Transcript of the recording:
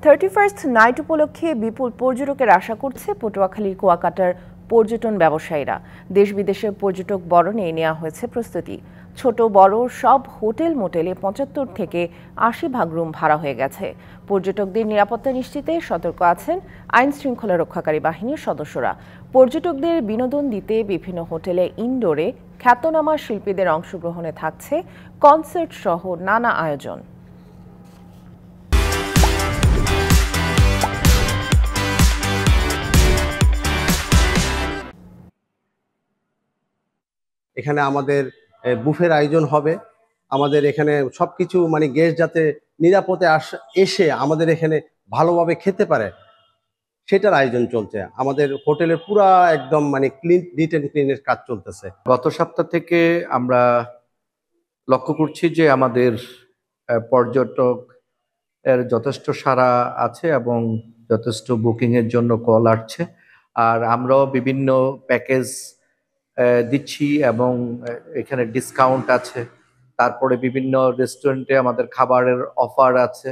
31st night উপলক্ষে বিপুল পর্যটকের আশা করছে পটুয়াখালীর কুয়াকাটার পর্যটন ব্যবসায়ীরা। দেশ বিদেশের পর্যটক বরণে নেওয়া হয়েছে প্রস্তুতি। ছোট বড় সব হোটেল মোটেলে 75 থেকে 80 ভাগ রুম ভাড়া হয়ে গেছে। পর্যটকদের নিরাপত্তা নিশ্চিতে সতর্ক আছেন আইন শৃঙ্খলা রক্ষাকারী বাহিনীর সদস্যরা। পর্যটকদের বিনোদন দিতে বিভিন্ন হোটেলে ইনডোরে খ্যাতনামা শিল্পীদের অংশগ্রহণে থাকছে কনসার্ট সহ নানা আয়োজন। এখানে আমাদের বুফের আয়োজন হবে। আমাদের এখানে সবকিছু মানে গেস্ট যাতে নিরাপদে এসে আমাদের এখানে ভালোভাবে খেতে পারে সেটার আয়োজন চলছে। আমাদের হোটেলের পুরা একদম মানে নিট অ্যান্ড ক্লিনের কাজ চলতেছে। গত সপ্তাহ থেকে আমরা লক্ষ্য করছি যে আমাদের পর্যটক এর যথেষ্ট সাড়া আছে এবং যথেষ্ট বুকিং এর জন্য কল আসছে। আর আমরাও বিভিন্ন প্যাকেজ দিচ্ছি এবং এখানে ডিসকাউন্ট আছে। তারপরে বিভিন্ন রেস্টুরেন্টে আমাদের খাবারের অফার আছে।